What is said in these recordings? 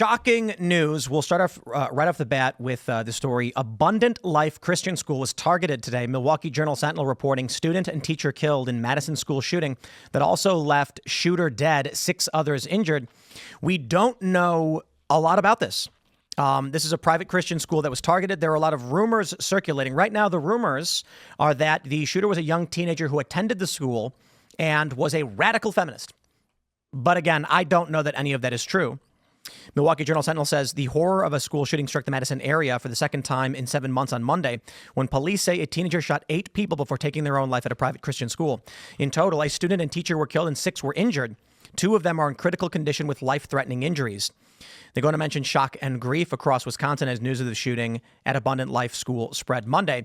shocking news. We'll start off right off the bat with the story. Abundant Life Christian School was targeted today. Milwaukee Journal-Sentinel reporting student and teacher killed in Madison school shooting that also left shooter dead, 6 others injured. We don't know a lot about this. This is a private Christian school that was targeted. There are a lot of rumors circulating. Right now, the rumors are that the shooter was a young teenager who attended the school and was a radical feminist. But again, I don't know that any of that is true. Milwaukee Journal-Sentinel says the horror of a school shooting struck the Madison area for the second time in 7 months on Monday, when police say a teenager shot 8 people before taking their own life at a private Christian school. In total, a student and teacher were killed and 6 were injured. 2 of them are in critical condition with life-threatening injuries. They're going to mention shock and grief across Wisconsin as news of the shooting at Abundant Life School spread Monday.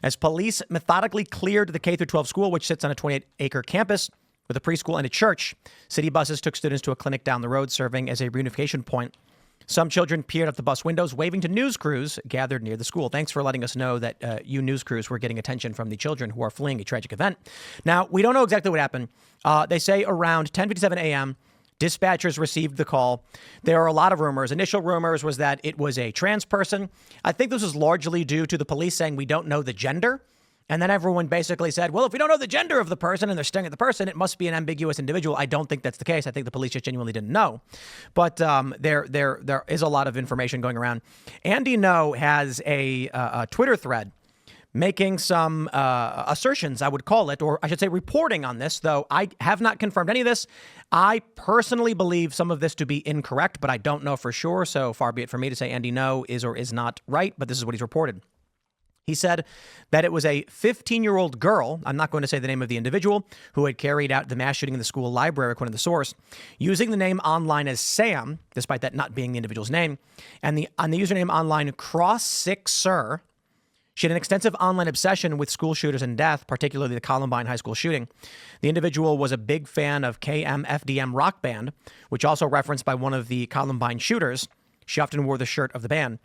As police methodically cleared the K-12 school, which sits on a 28-acre campus, with a preschool and a church, city buses took students to a clinic down the road, serving as a reunification point. Some children peered out the bus windows, waving to news crews gathered near the school. Thanks for letting us know that you news crews were getting attention from the children who are fleeing a tragic event. Now, we don't know exactly what happened. They say around 10:57 a.m., dispatchers received the call. There are a lot of rumors. Initial rumors was that it was a trans person. I think this was largely due to the police saying we don't know the gender. And then everyone basically said, well, if we don't know the gender of the person and they're staring at the person, it must be an ambiguous individual. I don't think that's the case. I think the police just genuinely didn't know. But there is a lot of information going around. Andy No has a Twitter thread making some assertions, I would call it, or I should say reporting on this, though I have not confirmed any of this. I personally believe some of this to be incorrect, but I don't know for sure. So far be it for me to say Andy No is or is not right, but this is what he's reported. He said that it was a 15-year-old girl, I'm not going to say the name of the individual, who had carried out the mass shooting in the school library, according to the source, using the name online as Sam, despite that not being the individual's name, and on the username online Cross6Sir. She had an extensive online obsession with school shooters and death, particularly the Columbine High School shooting. The individual was a big fan of KMFDM rock band, which also referenced by one of the Columbine shooters. She often wore the shirt of the band.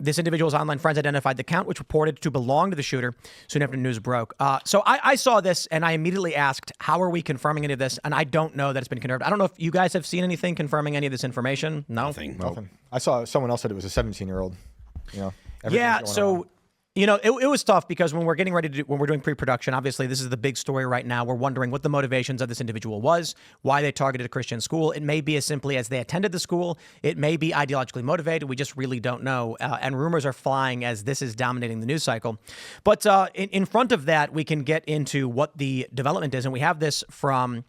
This individual's online friends identified the account, which reported to belong to the shooter soon after news broke. So I saw this and I immediately asked, how are we confirming any of this? And I don't know that it's been confirmed. I don't know if you guys have seen anything confirming any of this information. No? Nothing. I saw someone else said it was a 17-year-old. You know, yeah, so... You know, it was tough because when we're getting ready to when we're doing pre-production, obviously this is the big story right now. We're wondering what the motivations of this individual was, why they targeted a Christian school. It may be as simply as they attended the school. It may be ideologically motivated. We just really don't know. And rumors are flying as this is dominating the news cycle. But in front of that, we can get into what the development is. And we have this from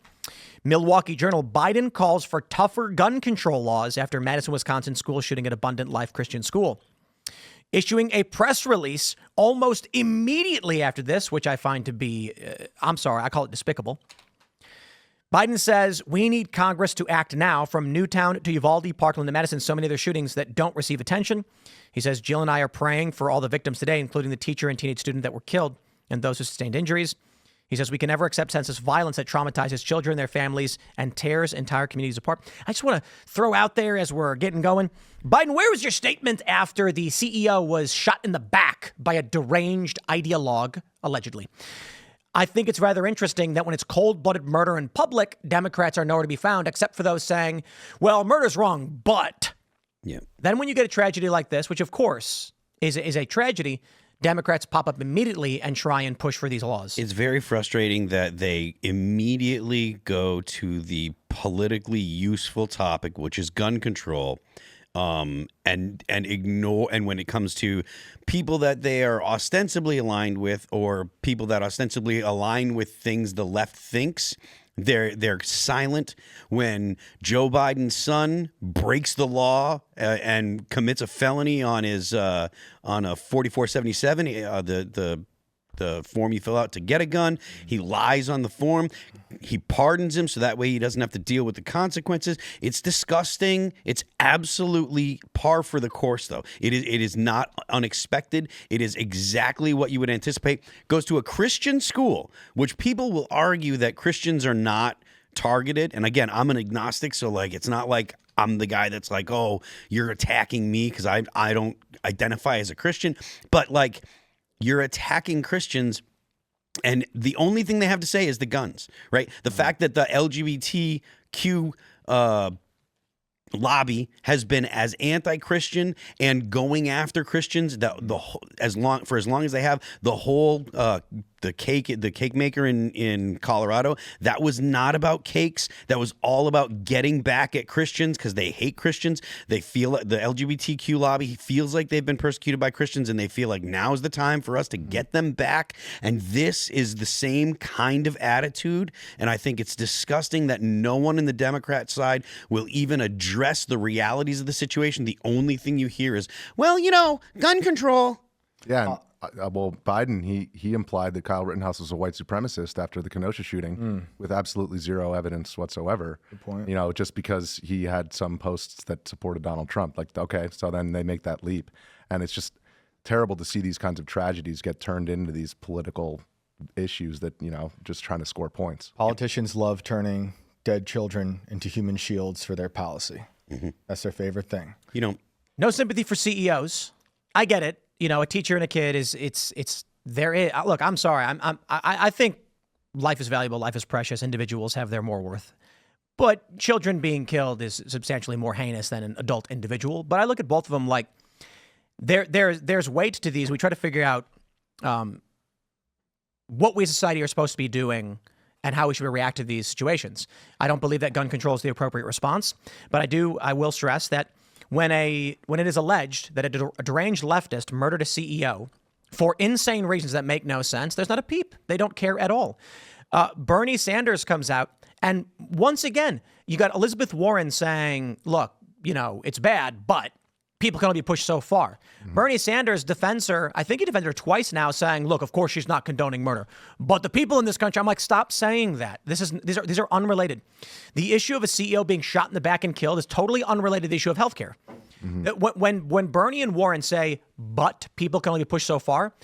Milwaukee Journal. Biden calls for tougher gun control laws after Madison, Wisconsin school shooting at Abundant Life Christian School. Issuing a press release almost immediately after this, which I find to be, I call it despicable. Biden says we need Congress to act now, from Newtown to Uvalde, Parkland to Madison, so many other shootings that don't receive attention. He says Jill and I are praying for all the victims today, including the teacher and teenage student that were killed and those who sustained injuries. He says we can never accept senseless violence that traumatizes children, their families, and tears entire communities apart. I just want to throw out there as we're getting going, Biden, where was your statement after the CEO was shot in the back by a deranged ideologue, allegedly? I think it's rather interesting that when it's cold-blooded murder in public, Democrats are nowhere to be found, except for those saying, well, murder's wrong, but... Yeah. Then when you get a tragedy like this, which of course is a tragedy, Democrats pop up immediately and try and push for these laws. It's very frustrating that they immediately go to the politically useful topic, which is gun control, and ignore. And when it comes to people that they are ostensibly aligned with, or people that ostensibly align with things the left thinks, they're silent. When Joe Biden's son breaks the law and commits a felony on his on a 4477, the form you fill out to get a gun, he lies on the form. He pardons him so that way he doesn't have to deal with the consequences. It's disgusting. It's absolutely par for the course, though. It is not unexpected. It is exactly what you would anticipate. Goes to a Christian school, which people will argue that Christians are not targeted. And again, I'm an agnostic, so like it's not like I'm the guy that's like, oh, you're attacking me because I don't identify as a Christian. But like, you're attacking Christians, and the only thing they have to say is the guns, right? The fact that the LGBTQ lobby has been as anti-Christian and going after Christians as long as they have. The whole the cake maker in Colorado, that was not about cakes. That was all about getting back at Christians because they hate Christians. They feel like the LGBTQ lobby feels like they've been persecuted by Christians, and they feel like now is the time for us to get them back. And this is the same kind of attitude. And I think it's disgusting that no one in the Democrat side will even address the realities of the situation. The only thing you hear is, well, gun control. Yeah. Well, Biden, he implied that Kyle Rittenhouse was a white supremacist after the Kenosha shooting with absolutely zero evidence whatsoever. Good point. Just because he had some posts that supported Donald Trump. Like, okay, so then they make that leap. And it's just terrible to see these kinds of tragedies get turned into these political issues that, just trying to score points. Politicians love turning dead children into human shields for their policy. That's their favorite thing. No sympathy for CEOs. I get it. A teacher and a kid look, I'm sorry. I think life is valuable. Life is precious. Individuals have their more worth. But children being killed is substantially more heinous than an adult individual. But I look at both of them like there's weight to these. We try to figure out what we as a society are supposed to be doing and how we should react to these situations. I don't believe that gun control is the appropriate response. But I will stress that when it is alleged that a deranged leftist murdered a CEO for insane reasons that make no sense, there's not a peep. They don't care at all. Bernie Sanders comes out, and once again, you got Elizabeth Warren saying, look, it's bad, but people can only be pushed so far. Bernie Sanders defends her. I think he defended her twice now, saying, look, of course she's not condoning murder, but the people in this country, I'm like, stop saying that. These are unrelated. The issue of a CEO being shot in the back and killed is totally unrelated to the issue of healthcare. When Bernie and Warren say, but people can only be pushed so far,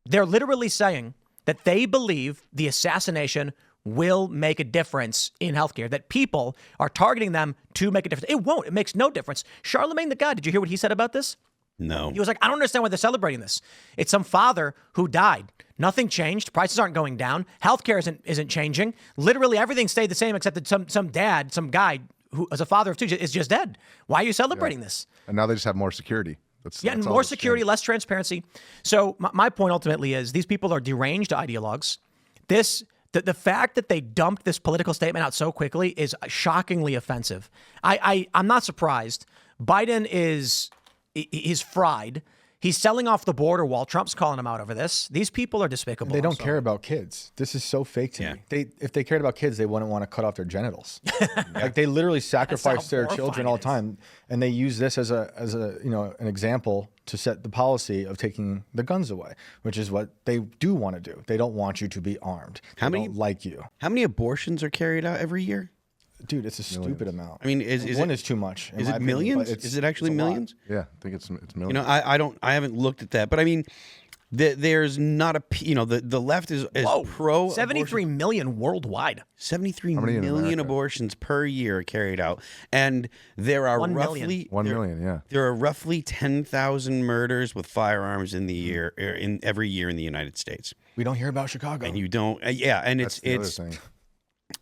they're literally saying that they believe the assassination will make a difference in healthcare, that people are targeting them to make a difference. It won't. It makes no difference. Charlemagne the God, did you hear what he said about this? No. He was like, I don't understand why they're celebrating this. It's some father who died. Nothing changed. Prices aren't going down. Healthcare isn't changing. Literally everything stayed the same except that some dad, some guy who is a father of two is just dead. Why are you celebrating this? And now they just have more security. That's and more security, less transparency. So my point ultimately is these people are deranged ideologues. The fact that they dumped this political statement out so quickly is shockingly offensive. I'm not surprised. Biden he's fried. He's selling off the border wall. Trump's calling him out over this. These people are despicable. They don't care about kids. This is so fake to me. If they cared about kids, they wouldn't want to cut off their genitals. Like they literally sacrifice their children all the time, and they use this as an example to set the policy of taking the guns away, which is what they do want to do. They don't want you to be armed. They don't like you. How many abortions are carried out every year? Dude, it's a stupid amount. I mean, one is too much. Is it millions? Is it actually millions? Yeah, I think it's millions. I haven't looked at that, but I mean, there's not a the left is pro 73 million worldwide. 73 million abortions per year are carried out, and there are 1 roughly million. 1 million. Yeah, there are roughly 10,000 murders with firearms in the year every year in the United States. We don't hear about Chicago, and you don't. And that's the other thing.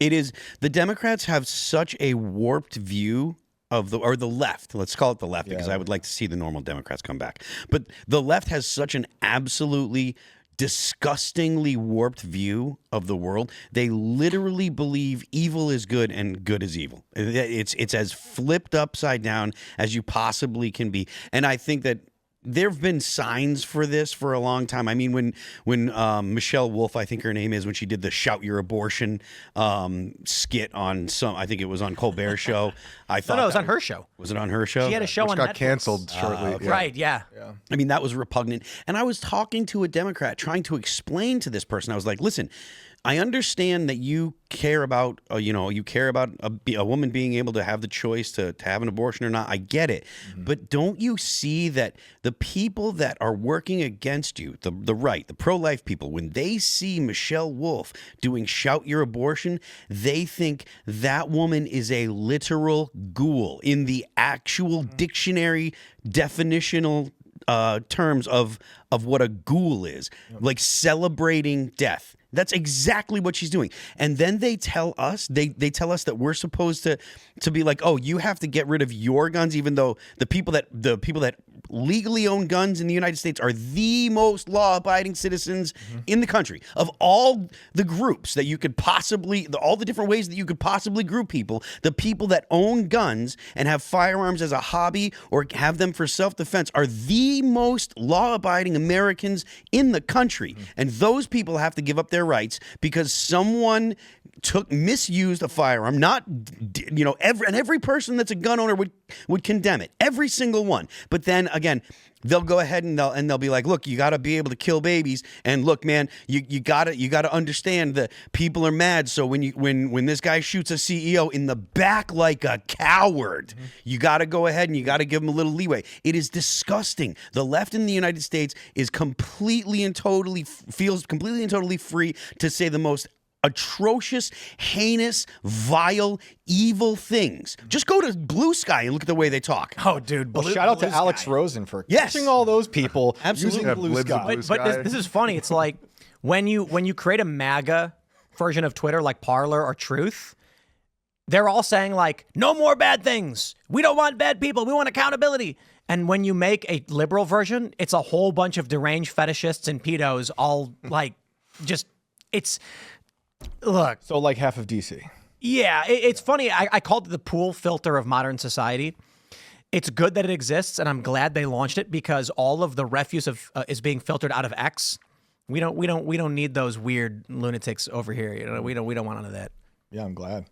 It is the Democrats have such a warped view of the left. Let's call it the left because I would like to see the normal Democrats come back. But the left has such an absolutely disgustingly warped view of the world. They literally believe evil is good and good is evil. It's as flipped upside down as you possibly can be. And I think that there have been signs for this for a long time. I mean, when Michelle Wolf, I think her name is, when she did the "Shout Your Abortion" skit on I think it was on Colbert show. I thought no, it was on her show. Was it on her show? She had a show on got Netflix. canceled shortly. Okay. Right? Yeah. I mean, that was repugnant. And I was talking to a Democrat, trying to explain to this person. I was like, "Listen, I understand that you care about, a woman being able to have the choice to have an abortion or not. I get it. But don't you see that the people that are working against you, the right, the pro-life people, when they see Michelle Wolf doing Shout Your Abortion, they think that woman is a literal ghoul in the actual dictionary definitional terms of what a ghoul is, like celebrating death. That's exactly what she's doing. And then they tell us, they tell us that we're supposed to be like, oh, you have to get rid of your guns, even though the people that legally own guns in the United States are the most law-abiding citizens in the country. Of all the groups that you could possibly, all the different ways that you could possibly group people, the people that own guns and have firearms as a hobby or have them for self-defense are the most law-abiding Americans in the country. And those people have to give up their rights because someone misused a firearm. Not, you know, every person that's a gun owner would condemn it, every single one. But then again, they'll go ahead and they'll be like, look, you got to be able to kill babies, and look, man, you got to understand that people are mad. So when this guy shoots a CEO in the back like a coward, you got to go ahead and you got to give him a little leeway. It is disgusting. The left in the United States is completely and totally free to say the most atrocious, heinous, vile, evil things. Just go to Blue Sky and look at the way they talk. Oh, dude. Well, shout out to Alex Rosen for catching all those people Absolutely. using Blue Sky. But this is funny. It's like when you create a MAGA version of Twitter like Parler or Truth, they're all saying like, no more bad things. We don't want bad people. We want accountability. And when you make a liberal version, it's a whole bunch of deranged fetishists and pedos all like just, it's... Look. So like half of DC. Yeah, it's funny. I called it the pool filter of modern society. It's good that it exists, and I'm glad they launched it because all of the refuse is being filtered out of X. We don't need those weird lunatics over here. You know, we don't want none of that. Yeah, I'm glad.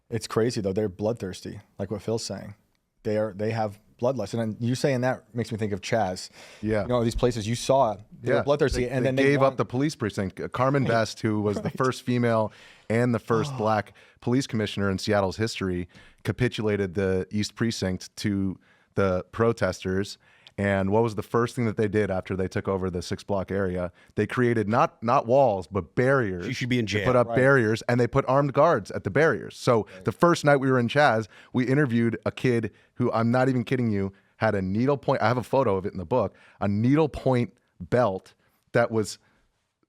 It's crazy though. They're bloodthirsty, like what Phil's saying. They have bloodlust, and then you saying that makes me think of Chaz. Yeah, you know, these places you saw, they were bloodthirsty, and then they gave up the police precinct. Carmen Best, who was the first female and the first black police commissioner in Seattle's history, capitulated the East Precinct to the protesters. And what was the first thing that they did after they took over the 6-block area? They created not walls, but barriers. She should be in jail. They put up barriers, and they put armed guards at the barriers. So the first night we were in Chaz, we interviewed a kid who, I'm not even kidding you, had a needlepoint. I have a photo of it in the book. A needlepoint belt that was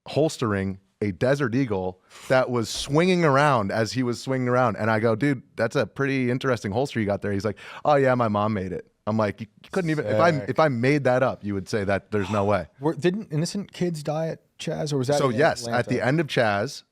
holstering a Desert Eagle that was swinging around as he was swinging around. And I go, dude, that's a pretty interesting holster you got there. He's like, oh yeah, my mom made it. I'm like, you couldn't even, if I made that up, you would say that there's no way. Didn't innocent kids die at Chaz, or was that? So yes, at the end of Chaz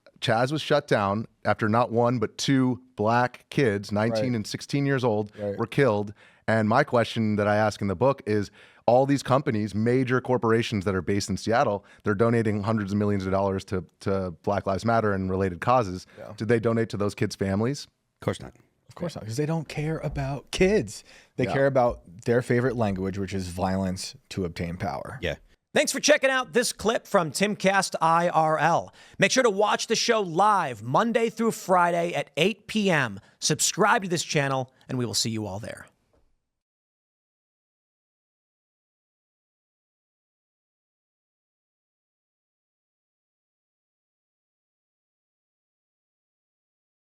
was shut down after not one, but 2 black kids, 19 and 16 years old, were killed. And my question that I ask in the book is, all these companies, major corporations that are based in Seattle, they're donating hundreds of millions of dollars to Black Lives Matter and related causes. Yeah. Did they donate to those kids' families? Of course not. Of course not, because they don't care about kids. They care about their favorite language, which is violence to obtain power. Yeah. Thanks for checking out this clip from Timcast IRL. Make sure to watch the show live Monday through Friday at 8 p.m. Subscribe to this channel, and we will see you all there.